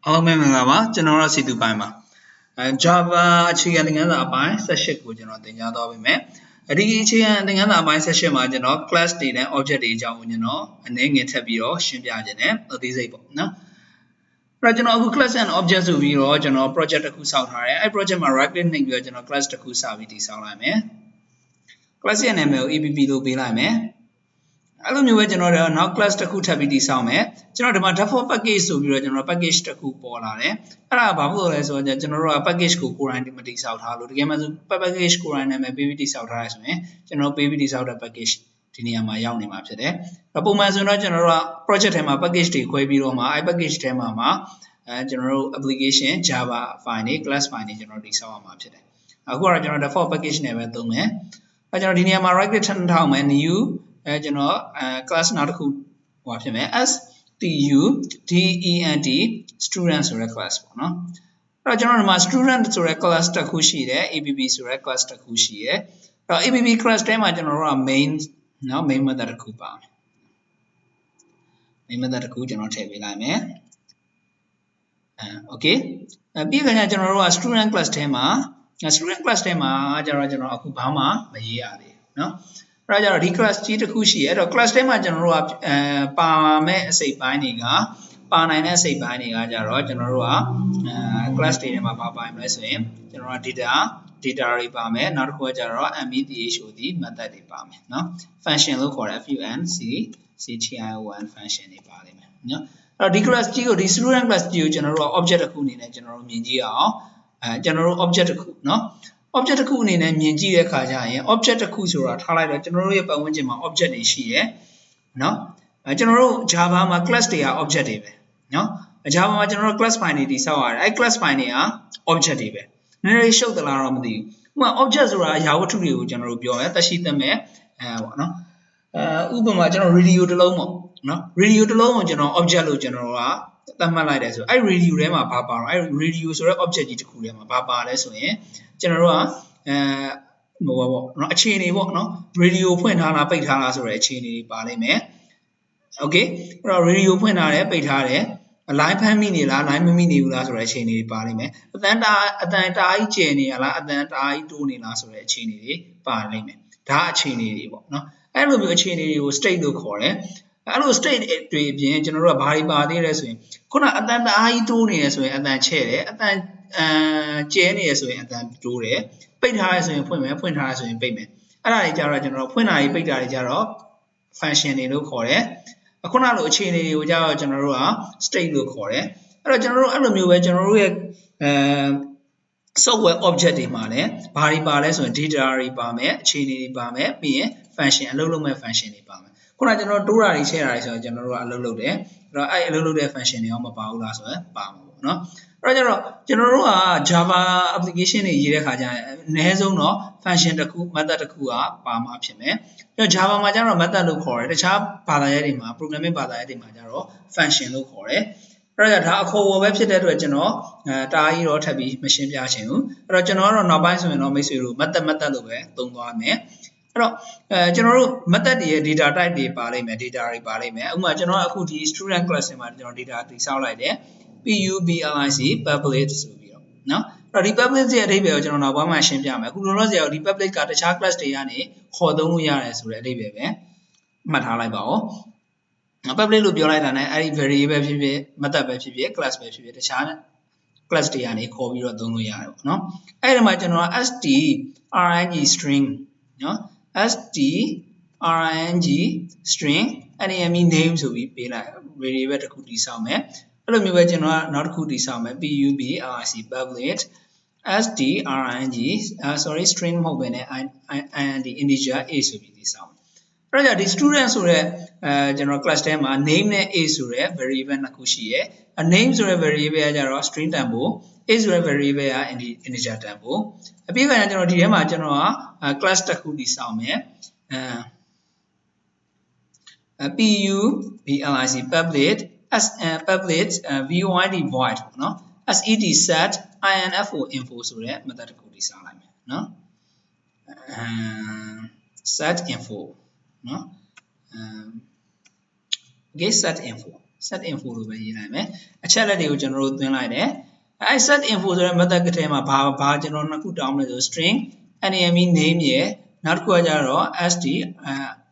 အားလုံးပဲမင်္ဂလာပါကျွန်တော်တို့စီတူပိုင်းပါJava အခြေခံသင်ခန်းစာအပိုင်း session ကိုကျွန်တော်သင်ကြားသွားပေးမယ်ဒီအခြေခံသင်ခန်းစာအပိုင်း session မှာကျွန်တော် class တွေနဲ့ object တွေအကြောင်းကိုကျွန်တော်အနည်းငယ်ထပ်ပြီးတော့ရှင်းပြခြင်းနဲ့အသေးစိတ်ပေါ့နော်အဲ့တော့ကျွန်တော်အခု class and object ဆိုပြီးတော့ကျွန်တော် project တစ်ခုဆောက်ထားတယ်အဲ့ project မှာ right click နှိပ်ပြီးတော့ကျွန်တော် class တစ်ခုစပြီးတည်ဆောက်လိုက်မယ် class ရဲ့နာမည်ကို app လို့ပေးလိုက်မယ်အဲ့လိုမျိုးပဲကျွန်တော်တို့နောက် class တစ်ခုထပ်ပြီးတည်ဆောက်မယ်ကျွန်တော်ဒီမှာ default package ဆိုပြီးတော့ကျွန်တော် package တစ်ခုပေါ်လာတယ်အဲ့ဒါဘာလို့လဲဆိုတော့ကျွန်တော်တို့က package ကိုကိုယ်တိုင်မတည်ဆောက်ထားလို့တကယ်မှဆို package ကိုယ်တိုင်နာမည်ပေးပြီးတည်ဆောက်ထားရဆိုရင်ကျွန်တော်ပေးပြီးတည်ဆောက်တဲ့ package ဒီနေရာမှာရောက်နေမှာဖြစ်တယ်ပုံမှန်ဆိုတော့ကျွန်တော်တို့က project ထဲမှာ package တွေခွဲပြီးတော့မှအဲ့ package ထဲမှာကျွန်တော်တို့ application Java file တွေ class file တွေကျွန်တော်တည်ဆောက်ရမှာဖြစ်တယ်အခုကတော့ကျွန်တော် default package နဲ့ပဲသုံးမယ်အဲ့ကျွန်တော်ဒီနေရာမှာ right click ထောက်မယ် newကျွန်တော်class နောက်တစ်ခုဟောဖြစ်မယ် student student ဆိုတဲ့ class ပေါ့နော်အဲ့တော့ကျွန်တော်ဒီမှာ student ဆိုတဲ့ class တစ်ခုရှိတယ် app ဆိုတဲ့ class တစ်ခုရှိတယ်အဲ့တော့ app class ထဲမှာကျွန်တော်တို့က main နော် main method တစ်ခုပါမယ် main method တစ်ခုကျွန်တော်ထည့်ပေးလိုက်မယ်okay ပြီးခါကျကျွန်တော်တို့က student class ထဲမှာကျတော့ကျွန်တော်အခုဘာမှမရေးရသေးဘူးเนาะအဲ့ဒါကြတော့ဒီ class ကြီးတစ်ခုရှိရဲအဲ့တော့ class ထဲမှာကျွန်တော်တို့ကပါမဲ့အစိတ်ပိုင်းတွေကပါနိုင်တဲ့အစိတ်ပိုင်းတွေကကြတော့ကျွန်တော်တို့ကclass တွေထဲမှာပါမလဲဆိုရင်ကျွန်တော်က data တွေပါမယ်နောက်တစ်ခုကကြတော့ method ဒီ method တွေပါမယ်เนาะ function လို့ခေါ်တဲ့ function function တွေပါလိမ့်မယ်เนาะအဲ့တော့ဒီ class ကြီးကိုဒီ student class ကြီးကိုကျွန်တော်တို့က object တစ်ခုအနေနဲ့ကျွန်တော်တို့မြင်ကြည့်အောင်ကျွန်တော်တို့ object တစ်ခုเนาะobject တစ်ခုအနေနဲ့မြင်ကြည့်တဲ့အခါကျရင် object တစ်ခုဆိုတာထားလိုက်တော့ကျွန်တော်တို့ရဲ့ပတ်ဝန်းကျင်မှာ object တွေရှိရယ်เนาะကျွန်တော်တို့ Java မှာ class တွေက object တွေပဲเนาะ Java မှာကျွန်တော်တို့ class file တွေတည်ဆောက်ရတယ်အဲ class file တွေက object တွေပဲနည်းနည်းရှုပ်သလားတော့မသိဘူးဥပမာ object ဆိုတာအရာဝတ္ထုတွေကိုကျွန်တော်တို့ပြောမယ်သက်ရှိသမဲ့ပေါ့เนาะဥပမာကျွန်တော် radio တစ်လုံးပေါ့เนาะ radio တစ်လုံးကိုကျွန်တော် object လို့ကျွန်တော်တို့ကသတ်မှတ်လိုက်တယ်ဆိုအဲ့ radio ထဲမှာဘာပါတော့အဲ့ radio ဆိုတဲ့ object ကြီးတစ်ခုထဲမှာဘာပါလဲဆိုရင်ကျွန်တော်တို့ကဟိုပါပေါ့เนาะအခြေအနေပေါ့เนาะ radio ဖွင့်ထားလားပိတ်ထားလားဆိုတဲ့အခြေအနေတွေပါလိမ့်မယ် okay အဲ့တော့ radio ဖွင့်ထားတယ်ပိတ်ထားတယ် line ဖမ်းမိနေလား line မမိနေဘူးလားဆိုတဲ့အခြေအနေတွေပါလိမ့်မယ်အတန်တာကြီးကျယ်နေရလားအတန်တာကြီးတိုးနေလားဆိုတဲ့အခြေအနေတွေပါလိမ့်မယ်ဒါအခြေအနေတွေပေါ့เนาะအဲ့လိုမျိုးအခြေအနေတွေကို state လို့ခေါ်တယ်အဲ့လို state တွေအပြင်ကျွန်တော်တို့ကဘာတွေပါသေးလဲဆိုရင်ခုနအတန်တအားကြီးတိုးနေရဆိုရင်အတန်ချဲ့တယ်အတန်ကျဲနေရဆိုရင်အတန်တိုးတယ်ပိတ်ထားရဆိုရင်ဖွင့်မယ်ဖွင့်ထားရဆိုရင်ပိတ်မယ်အဲ့ဒါတွေကြတော့ကျွန်တော်တို့ဖွင့်တာတွေပိတ်တာတွေကြတော့ function တွေလို့ခေါ်တယ်ခုနလိုအခြေအနေတွေကိုကြတော့ကျွန်တော်တို့က state လို့ခေါ်တယ်အဲ့တော့ကျွန်တော်တို့အဲ့လိုမျိုးပဲကျွန်တော်တို့ရဲ့software object တွေမှာလည်းဘာတွေပါလဲဆိုရင် data တွေပါမယ်အခြေအနေတွေပါမယ်ပြီးရင် function အလုပ်လုပ်မဲ့ function တွေပါမယ်ခုနကျွန်တော်တိုးတာတွေချဲ့တာတွေဆိုတော့ကျွန်တော်တို့ကအလုပ်လုပ်တယ်အဲ့တော့အဲ့အလုပ်လုပ်တဲ့ function တွေရောမပါဘူးလားဆိုရင်ပါမှာပေါ့နော်အဲ့တော့ကျွန်တော်တို့က Java application တွေရေးတဲ့ခါကျရင်အနည်းဆုံးတော့ function တစ်ခု method တစ်ခုကပါမှာဖြစ်မယ်အဲ့တော့ Java မှာကျတော့ method လို့ခေါ်တယ်တခြားဘာသာရပ်တွေမှာ programming ဘာသာရပ်တွေမှာကျတော့ function လို့ခေါ်တယ်အဲ့တော့ဒါအခေါ်အဝေါ်ပဲဖြစ်တဲ့အတွက်ကျွန်တော်တားကြီးတော့ထပ်ပြီးမရှင်းပြချင်ဘူးအဲ့တော့ကျွန်တော်ကတော့နောက်ပိုင်းဆိုရင်တော့မိတ်ဆွေတို့ method လို့ပဲသုံးသွားမယ်အဲ့တော့ကျွန်တော်တို့ method တွေရဲ့ data type တွေပါလိမ့်မယ် data တွေပါလိမ့်မယ်ဥပမာကျွန်တော်အခုဒီ student class မှာကျွန်တော် data တည်ဆောက်လိုက်တယ် public ဆိုပြီးတော့เนาะအဲ့တော့ဒီ public ရဲ့အဓိပ္ပာယ်ကိုကျွန်တော်နောက်ပိုင်းမှာရှင်းပြမယ်အခုလောလောဆယ်ဒီ public ကတခြား class တွေကနေခေါ်သုံးလို့ရတယ်ဆိုတဲ့အဓိပ္ပာယ်ပဲမှတ်ထားလိုက်ပါဦးpublic လို့ပြောလိုက်တာနဲ့အဲ့ဒီ variable ဖြစ်ဖြစ် method ပဲဖြစ်ဖြစ် class ပဲဖြစ်ဖြစ်တခြား class တွေကနေခေါ်ပြီးတော့သုံးလို့ရတယ်ပေါ့နော်အဲ့ဒီမှာကျွန်တော် string string နော် string name ဆိုပြီးပေးလိုက် variable တစ်ခုတည်ဆောက်မယ်အဲ့လိုမျိုးပဲကျွန်တော်ကနောက်တစ်ခုတည်ဆောက်မယ် public string မဟုတ်ဘဲနဲ့ int integer a ဆိုပြီးတည်ဆောက်မယ်အဲ့ဒါကြောင့်ဒီ student ဆိုတဲ့ကျွန်တော် class ထဲမှာ name နဲ့ a ဆိုတဲ့ variable နှစ်ခုရှိရယ် name ဆိုတဲ့ variable ကကြတော့ string တန်ဖိုး a ဆိုတဲ့ variable က integer တန်ဖိုးအပြီးကကျွန်တော်ဒီထဲမှာကျွန်တော်က class တစ်ခုတည်ဆောက်မယ်public void เนาะ set info ဆိုတဲ့ method တစ်ခုတည်ဆောက်လိုက်မယ်เนาะset info เนาะokay set info set info လို့ပဲရေးလိုက်မယ်အချက်လက်တွေကိုကျွန်တော်တို့သွင်းလိုက်တယ်အဲ set info ဆိုတဲ့ method ကထဲမှာဘာကျွန်တော်နှစ်ခုတောင်းလဲဆို string name name ရယ်နောက်တစ်ခုကကြတော့ st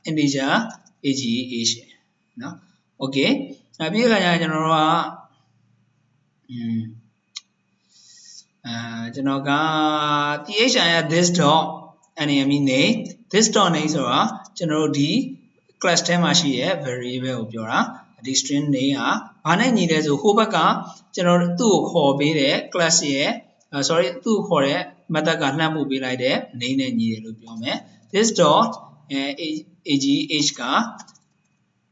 integer age เนาะ okay ပြီးခါကျရင်ကျွန်တော်တို့ကကျွန်တော်က th ရ this dot name name this dot name ဆိုတာကျွန်တော်တို့ဒီ class ထဲမှာရှိတဲ့ variable ကိုပြောတာဒီ string name ကဘာနဲ့ညီလဲဆိုဟိုဘက်ကကျွန်တော်သူ့ကိုခေါ်ပေးတဲ့ class ရဲ့ sorry သူ့ကိုခေါ်တဲ့ method ကလှမ်းပို့ပေးလိုက်တဲ့ name နဲ့ညီတယ်လို့ပြောမယ် this dot age က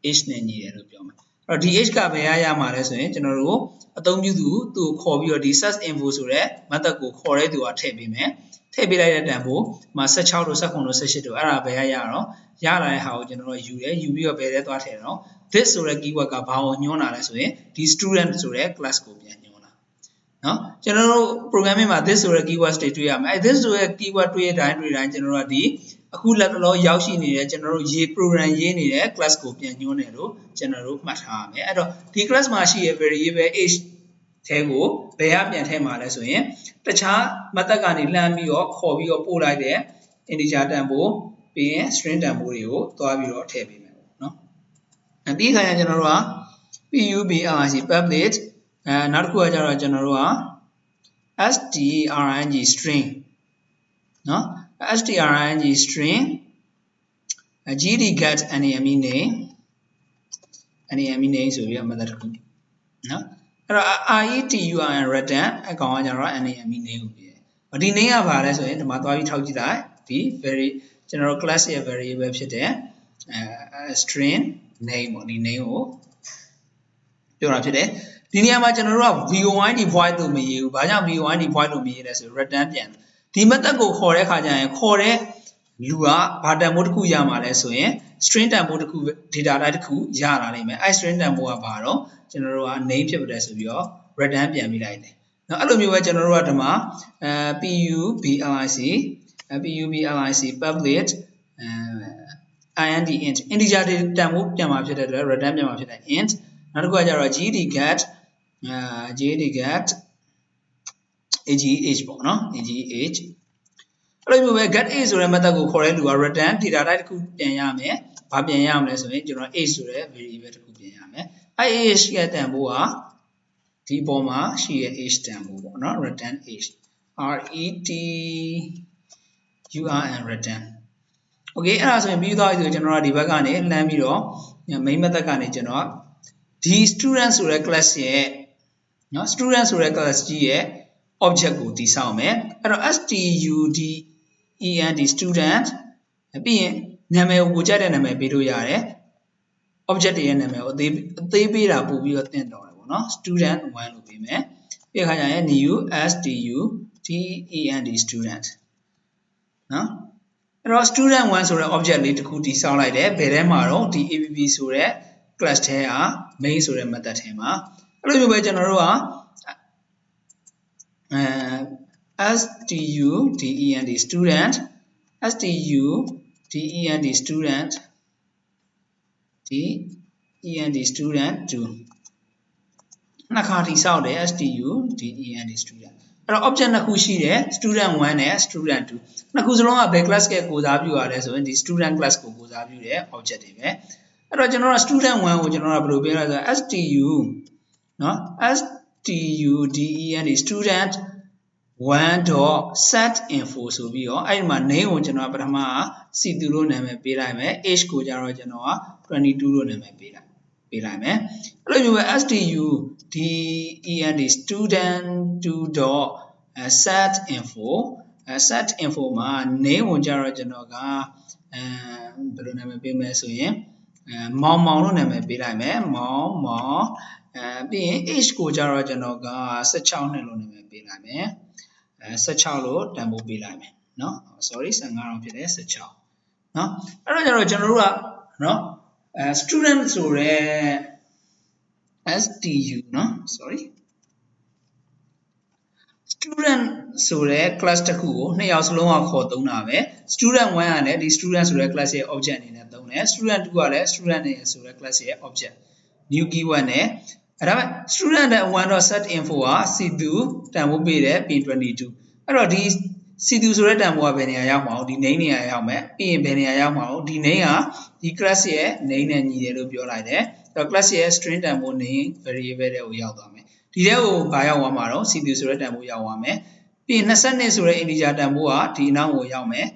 age နဲ့ညီတယ်လို့ပြောမယ်အဲ့တော့ဒီ age ကဘယ်ရမှာလဲဆိုရင်ကျွန်တော်တို့အသုံးပြုသူ့ကိုခေါ်ပြီးတော့ဒီ set info ဆိုတဲ့ method ကိုခေါ်တဲ့သူကထည့်ပေးမယ်ထည့်ပေးလိုက်တဲ့တန်ဖိုးမှာ16တို့19တို့18တို့အဲ့ဒါဘယ်ရတော့ရလာတဲ့ဟာကိုကျွန်တော်တို့ယူတယ်ယူပြီးတော့ဘယ်ထဲသွားထည့်တော့ this ဆိုတဲ့ keyword ကဘာကိုညွှန်းလာလဲဆိုရင်ဒီ student ဆိုတဲ့ class ကိုပြန်ညွှန်းလာเนาะကျွန်တော်တို့ programming မှာ this ဆိုတဲ့ keyword တွေတွေ့ရမယ်အဲ့ this ဆိုတဲ့ keyword တွေ့တဲ့တိုင်းကျွန်တော်တို့ကဒီအခုလက်တော်ရောက်ရှိနေတဲ့ကျွန်တော်တို့ရေး program ရေးနေတဲ့ class ကိုပြန်ညွှန်းတယ်လို့ကျွန်တော်တို့မှတ်ထားရမယ်အဲ့တော့ဒီ class မှာရှိတဲ့ variable age ထဲကိုဘယ်ကပြန်ထည့်မှာလဲဆိုရင်တခြား method ကနေလှမ်းပြီးတော့ခေါ်ပြီးတော့ပို့လိုက်တဲ့ integer တန်ဖိုးပြီးရင် string တန်ဖိုးတွေကိုသွားပြီးတော့ထည့်ပေးမယ်ပေါ့နော်ပြီးခါကျကျွန်တော်တို့က public နောက်တစ်ခုကကျတော့ကျွန်တော်တို့က string string နော် string string gd get name name ဆိုပြီးတော့ method တစ်ခုနော်အဲ့တော့ return အကောင်ကကျတော့ name name ကိုပြတယ်ဒီ name ကဘာလဲဆိုရင်ဒီမှာသွားပြီးထောက်ကြည့်လိုက်ဒီ ကျွန်တော်တို့ class ရဲ့ variable ဖြစ်တဲ့string name ပေါ့ဒီ name ကိုပြောတာဖြစ်တယ်ဒီနေရာမှာကျွန်တော်တို့က void void လို့မရေးဘူးဘာကြောင့် void void လို့မရေးလဲဆို return ပြန်ဒီ method ကိုခေါ်တဲ့ခါကျရင်ခေါ်တဲ့လူကဘာတန်ဖိုးတစ်ခုရမှာလဲဆိုရင် string တန်ဖိုးတစ်ခု data type တစ်ခုရလာနိုင်မယ်အဲ string တန်ဖိုးကဘာတော့ကျွန်တော်တို့က name ဖြစ်ပါတယ်ဆိုပြီးတော့ return ပြန်ပြီးလိုက်တယ်เนาะအဲ့လိုမျိုးပဲကျွန်တော်တို့ကဒီမှာpublic public int int integer တန်ဖိုးပြန်มาဖြစ်တဲ့အတွက် return ပြန်มาဖြစ်တဲ့ int နောက်တစ်ခုကကျတော့ gd get age ပေါ့နော် age အဲ့လိုမျိုးပဲ get age ဆိုတဲ့ method ကိုခေါ်တဲ့လူက return data type တစ်ခုပြန်ရမယ်ဘာပြန်ရမလဲဆိုရင်ကျွန်တော် age ဆိုတဲ့ variable တစ်ခုပြန်ရမယ်အဲ့ age ရဲ့တန်ဖိုးကဒီပေါ်မှာရှိတဲ့ age တန်ဖိုးပေါ့နော် return age return okay အဲ့ဒါဆိုရင်ပြီးသွားပြီဆိုကျွန်တော်ကဒီဘက်ကနေလှမ်းပြီးတော့ main method ကနေကျွန်တော်ဒီ student ဆိုတဲ့ class ရဲ့เนาะ student ဆိုတဲ့ class ကြီးရဲ့ object ကိုတည်ဆောက်မယ်အဲ့တော့ student student ပြီးရင်နာမည်ကိုကြိုက်တဲ့နာမည်ပေးလို့ရတယ် object ရဲ့နာမည်ကိုအသေးပေးတာပို့ပြီးတော့သင်တော်တယ်ပေါ့နော် student 1လို့ပေးမယ်ပြီးခါကျရင် new student student เนาะအဲ့တော့ student 1ဆိုတဲ့ object လေးတစ်ခုတည်ဆောက်လိုက်တယ်ဘယ်ထဲမှာတော့ဒီ app ဆိုတဲ့ class ထဲက main ဆိုတဲ့ method ထဲမှာအဲ့လိုမျိုးပဲကျွန်တော်တို့ကstudent student student 2နှစ်ခါတည်ဆောက်တယ် student အဲ့တော့ object နှစ်ခုရှိတယ် student 1နဲ့ student 2နှစ်ခုစလုံးကဘယ် class ကကိုစားပြုရလဲဆိုရင်ဒီ student class ကိုကိုစားပြုတဲ့ object တွေပဲအဲ့တော့ကျွန်တော်တို့ student 1ကိုကျွန်တော်တို့ဘယ်လိုပေးရလဲဆိုတော့ stu เนาะ student 1.set info ဆိုပြီးတော့အဲ့ဒီမှာ name ကိုကျွန်တော်ပထမက c2 လို့နာမည်ပေးလိုက်မယ် age ကိုကျတော့ကျွန်တော်က22လို့နာမည်ပေးလိုက်မယ်အဲ့လိုမျိုးပဲ student 2.set info set info မှာ name ကိုကျတော့ကျွန်တော်ကဘယ်လိုနာမည်ပေးမလဲဆိုရင်မောင်လို့နာမည်ပေးလိုက်မယ်မောင်ပြီးရင် age ကိုကျတော့ကျွန်တော်က16နှစ်လို့နာမည်ပေးလိုက်မယ်16လို့တန်ဖိုးပေးလိုက်မယ်เนาะ sorry 15တော့ဖြစ်တယ်16เนาะအဲ့တော့ကျွန်တော်တို့ကเนาะstudent ဆိုရဲ stu เนาะ sorry student ဆိုရဲ class တစ်ခုကိုနှစ်ယောက်စလုံးကခေါ်သုံးတာပဲ student 1ကလည်းဒီ student ဆိုရဲ class ရဲ့ object အနေနဲ့သုံးတယ် student 2ကလည်း student နဲ့ဆိုရဲ class ရဲ့ object new keyword နဲ့အဲ့ဒါပေမဲ့ student 1 set info က c2 တန်ဖိုးပေးတယ်ပြင်22အဲ့တော့ဒီ c2 ဆိုတဲ့တန်ဖိုးကဘယ်နေရာရောက်မှာဒီ name နေရာရောက်မယ်ပြီးရင်ဘယ်နေရာရောက်မှာဒီ name ကဒီ class ရဲ့ name နဲ့ညီတယ်လို့ပြောလိုက်တယ်အဲ့တော့ class ရဲ့ string တန်ဖိုး name variable တွေကိုရောက်သွားမယ်ဒီထဲကိုဘာရောက်သွားမှာတော့ c2 ဆိုတဲ့တန်ဖိုးရောက်သွားမယ်ပြီးရင်22ဆိုတဲ့ integer တန်ဖိုးကဒီအနောက်ကိုရောက်မယ်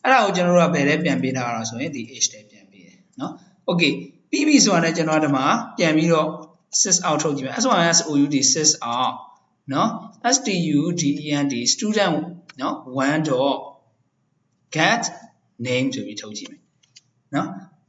အဲ့ဒါကိုကျွန်တော်တို့ကဘယ်ထဲပြန်ပေးထားတာဆိုရင်ဒီ h ထဲပြန်ပေးတယ်เนาะ okay ပြီးပြီဆိုတာနဲ့ကျွန်တော်ဒီမှာပြန်ပြီးတော့ sys out ထုတ်ကြည့်မယ် soud sys out เนาะ student student เนาะ 1.get name ဆိုပြီးထုတ်ကြည့်မယ်เนาะ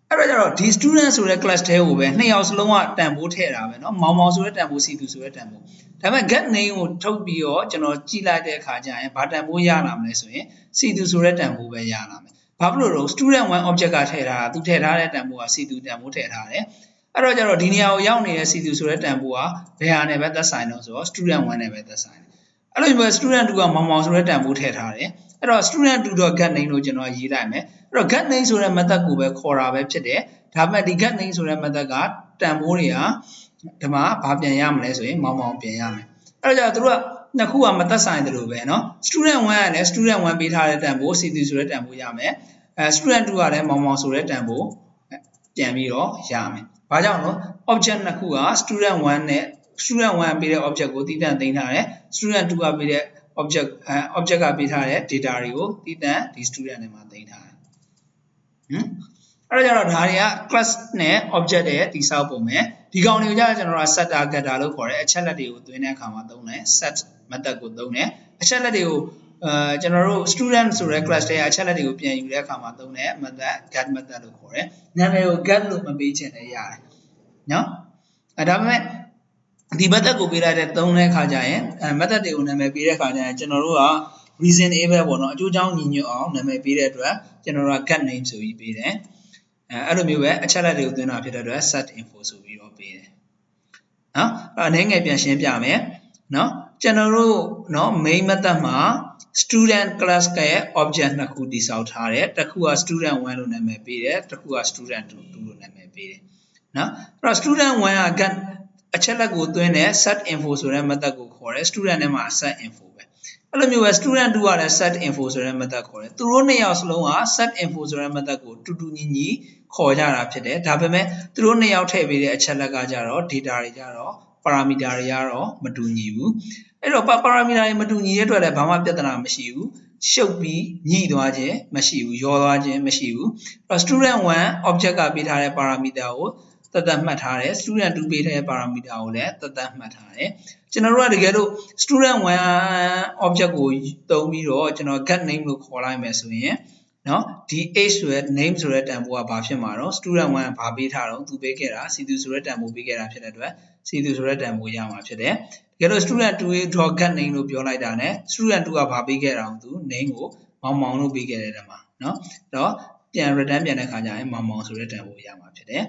အဲ့တော့ကျတော့ဒီ student ဆိုတဲ့ class ထဲကိုပဲနှစ်ယောက်စလုံးကတန်ဖိုးထည့်တာပဲเนาะမောင်မောင်ဆိုတဲ့တန်ဖိုး c2 ဆိုတဲ့တန်ဖိုးဒါပေမဲ့ get name ကိုထုတ်ပြီးတော့ကျွန်တော်ကြည့်လိုက်တဲ့အခါကျရင်ဘာတန်ဖိုးရလာမလဲဆိုရင် c2 ဆိုတဲ့တန်ဖိုးပဲရလာမယ်ဘာဖြစ်လို့လဲ student 1 object ကထည့်ထားတာသူထည့်ထားတဲ့တန်ဖိုးက c2 တန်ဖိုးထည့်ထားတယ်အဲ့တော့ကျတော့ဒီနေရာကိုရောက်နေတဲ့ c2 ဆိုတဲ့တန်ဖိုးကဘယ်ဟာနဲ့ပဲသက်ဆိုင်တော့ဆိုတော့ student 1နဲ့ပဲသက်ဆိုင်တယ်အဲ့လိုမျိုး student 2ကမောင်မောင်ဆိုတဲ့တန်ဖိုးထည့်ထားတယ်အဲ့တော့ student 2.get name လို့ကျွန်တော်ရေးလိုက်မယ်အဲ့တော့ get name ဆိုတဲ့ method ကိုပဲခေါ်တာပဲဖြစ်တယ်ဒါပေမဲ့ဒီ get name ဆိုတဲ့ method ကတန်ဖိုးတွေကဒီမှာဘာပြန်ရမလဲဆိုရင်မောင်မောင်ပြန်ရမယ်အဲ့တော့ကျတော့သူတို့ကနှစ်ခုကမသက်ဆိုင်တယ်လို့ပဲเนาะ student 1ကလည်း student 1ပေးထားတဲ့တန်ဖိုး c2 ဆိုတဲ့တန်ဖိုးရမယ်student 2ကလည်းမောင်မောင်ဆိုတဲ့တန်ဖိုးပြန်ပြီးတော့ရမယ်ဘာကြောင့်လဲ object နှစ်ခုက student 1နဲ့ student 1ပေးတဲ့ object ကိုတည်တံ့သိမ်းထားတယ် student 2ကပေးတဲ့ object ကပေးထားတဲ့ data တွေကိုတည်တံ့ဒီ student နဲ့မှာသိမ်းထားတယ်အဲ့တော့ကျတော့ဒါတွေက class နဲ့ object ရဲ့တည်ဆောက်ပုံပဲဒီကောင်တွေကိုကျတော့ကျွန်တော်တို့ setter getter လို့ခေါ်တယ်အချက်လက်တွေကိုသွင်းတဲ့အခါမှာသုံးတယ် set method ကိုသုံးတယ်အချက်လက်တွေကိုကျွန်တော်တို့ student ဆိုတဲ့ class တွေအချက်လက်တွေကိုပြန်ယူတဲ့အခါမှာသုံးတဲ့ method get method လို့ခေါ်တယ်နာမည်ကို get လို့မပေးချင်လည်းရတယ်နော်ဒါပေမဲ့ဒီ method ကိုပေးလိုက်တဲ့သုံးတဲ့အခါကျရင်method တွေကိုနာမည်ပေးတဲ့အခါကျရင်ကျွန်တော်တို့က reasonable ပေါ့နော်အကျိုးအကြောင်းညီညွတ်အောင်နာမည်ပေးတဲ့အတွက်ကျွန်တော်တို့က get name ဆိုပြီးပေးတယ်အဲ့လိုမျိုးပဲအချက်လက်တွေကိုသွင်းတာဖြစ်တဲ့အတွက် set info ဆိုပြီးတော့ပေးတယ်နော်အနေငယ်ပြန်ရှင်းပြမယ်နော်ကျွန်တော်တို့နော် main method မှာ student class ရဲ့ object နှစ်ခုတည်ဆောက်ထားတယ်တစ်ခုက student 1လို့နာမည်ပေးတယ်တစ်ခုက student 2လို့နာမည်ပေးတယ်နော်အဲ့တော့ student 1က get အချက်လက်ကိုသွင်းတဲ့ set info ဆိုတဲ့ method ကိုခေါ်တယ် student ထဲမှာ set info ပဲအဲ့လိုမျိုးပဲ student 2ကလည်း set info ဆိုတဲ့ method ခေါ်တယ်သူတို့နှစ်ယောက်စလုံးက set info ဆိုတဲ့ method ကိုတူတူညီညီခေါ်ကြတာဖြစ်တယ်ဒါပေမဲ့သူတို့နှစ်ယောက်ထည့်ပေးတဲ့အချက်လက်ကကြတော့ data တွေကြတော့ parameter တွေကတော့မတူညီဘူးအဲ့တော့ parameter တွေမတူညီတဲ့အတွက်လည်းဘာမှပြဿနာမရှိဘူးရှုပ်ပြီးညှိသွားခြင်းမရှိဘူးရောသွားခြင်းမရှိဘူးအဲ့တော့ student 1 object ကပေးထားတဲ့ parameter ကိုသတ်မှတ်ထားတယ် student 2ပေးထားတဲ့ parameter ကိုလည်းသတ်မှတ်ထားတယ်ကျွန်တော်တို့ကတကယ်လို့ student 1 object ကိုသုံးပြီးတော့ကျွန်တော် get name လို့ခေါ်လိုက်မယ်ဆိုရင်နော်ဒီ age ဆိုတဲ့ name ဆိုတဲ့တန်ဖိုးကဘာဖြစ်မှာတော့ student 1ကဘာပေးထားတော့သူပေးခဲ့တာ c2 ဆိုတဲ့တန်ဖိုးပေးခဲ့တာဖြစ်တဲ့အတွက် c2 ဆိုတဲ့တန်ဖိုးရမှာဖြစ်တယ်တကယ်လို့ student 2 .get name လို့ပြောလိုက်တာ ਨੇ student 2ကဘာပေးခဲ့တာအောင်သူ name ကိုမောင်မောင်လို့ပေးခဲ့တဲ့တမှာနော်တော့ပြန် return ပြန်တဲ့ခါကျရင်မောင်မောင်ဆိုတဲ့တန်ဖိုးရမှာဖြစ်တယ်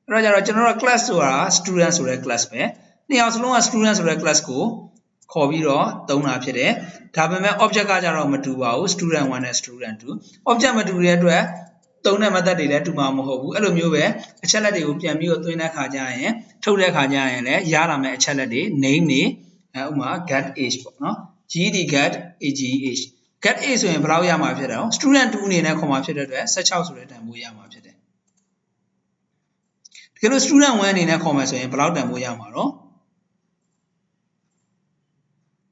အဲ့တော့ကျတော့ကျွန်တော်တို့ class ဆိုတာ student ဆိုတဲ့ class ပဲနှစ်ယောက်စလုံးက student ဆိုတဲ့ class ကိုခေါ်ပြီးတော့သုံးတာဖြစ်တယ်ဒါပေမဲ့ object ကကြတော့မတူပါဘူး student 1နဲ့ student 2 object မတူတဲ့အတွက်သုံးတဲ့ method တွေလည်းတူမှာမဟုတ်ဘူးအဲ့လိုမျိုးပဲအချက်လက်တွေကိုပြန်ပြီးတော့သွင်းတဲ့ခါကျရင်ထုတ်တဲ့ခါကျရင်လည်းရလာမယ့်အချက်လက်တွေ name တွေဥပမာ get age ပေါ့နော် ged get age get age ဆိုရင်ဘယ်လောက်ရမှာဖြစ်တယ်နော် student 2အနေနဲ့ခေါ်မှာဖြစ်တဲ့အတွက်16ဆိုတဲ့တန်ဖိုးရမှာဖြစ်တယ်တကယ်လို့ student 1အနေနဲ့ခေါ်မယ်ဆိုရင်ဘယ်လောက်တန်ဖိုးရမှာတော့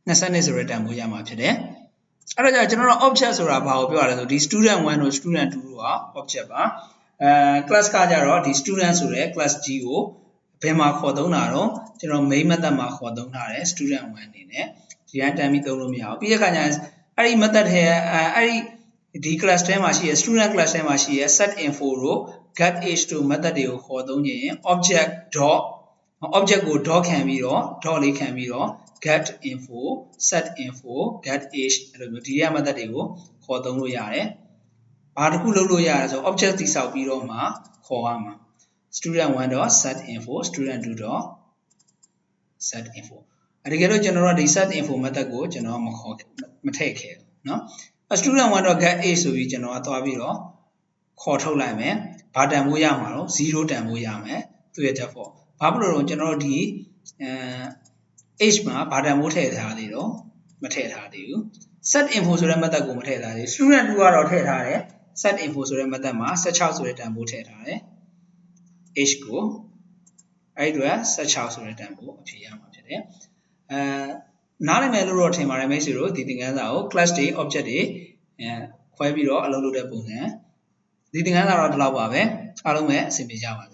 20ဆိုတဲ့တန်ဖိုးရမှာဖြစ်တယ်အဲ့တော့ကျွန်တော်တို့ object ဆိုတာဘာကိုပြောရလဲဆိုဒီ student 1တို့ student 2တို့က object ပါclass ကကြတော့ဒီ student ဆိုတဲ့ class G ကိုဘယ်မှာခေါ်သုံးတာတော့ကျွန်တော် main method မှာခေါ်သုံးထားတယ် student 1အနေနဲ့ဒီတိုင်းတန်းပြီးသုံးလို့မရဘူးပြီးတဲ့အခါကျရင်အဲ့ဒီ method ထဲအဲ့ဒီ class ထဲမှာရှိရ student class ထဲမှာရှိရ set info တို့ get age တို့ method တွေကိုခေါ်သုံးရင် object ကို dot ခံပြီးတော့ dot လေးခံပြီးတော့get info set info get age အဲ့လိုမျိုးဒီရ method တွေကိုခေါ်သုံးလို့ရတယ်။ဘာတစ်ခုလုပ်လို့ရလဲဆို object တိစောက်ပြီးတော့မှခေါ်ရမှာ student 1.set info student 2.set info တကယ်လို့ကျွန်တော်တို့ဒီ set info method ကိုကျွန်တော်မထည့်ခဲ့ဘူးเนาะ student 1.get age ဆိုပြီးကျွန်တော်ကသွားပြီးတော့ခေါ်ထုတ်လိုက်မယ်။ဘာတန်ဖိုးရမှာတော့0တန်ဖိုးရမယ်သူရဲ့ default ဘာဖြစ်လို့လဲကျွန်တော်တို့ဒီ h မှာဘာတန်ဖိုးထည့်ထားသေးတော့မထည့်ထားသေးဘူး set info ဆိုတဲ့ method ကိုမထည့်ထားသေးဘူး student 2ကတော့ထည့်ထားတယ် set info ဆိုတဲ့ method မှာ16ဆိုတဲ့တန်ဖိုးထည့်ထားတယ် h ကိုအဲ့ဒီတော့16ဆိုတဲ့တန်ဖိုးအဖြေရမှာဖြစ်တယ်နားလည်မယ်လို့တော့ထင်ပါတယ်မိတ်ဆွေတို့ဒီသင်ခန်းစာကို class တွေ object တွေခွဲပြီးတော့အလုပ်လုပ်တဲ့ပုံစံဒီသင်ခန်းစာတော့ဒီလောက်ပါပဲအားလုံးပဲအဆင်ပြေကြပါစေ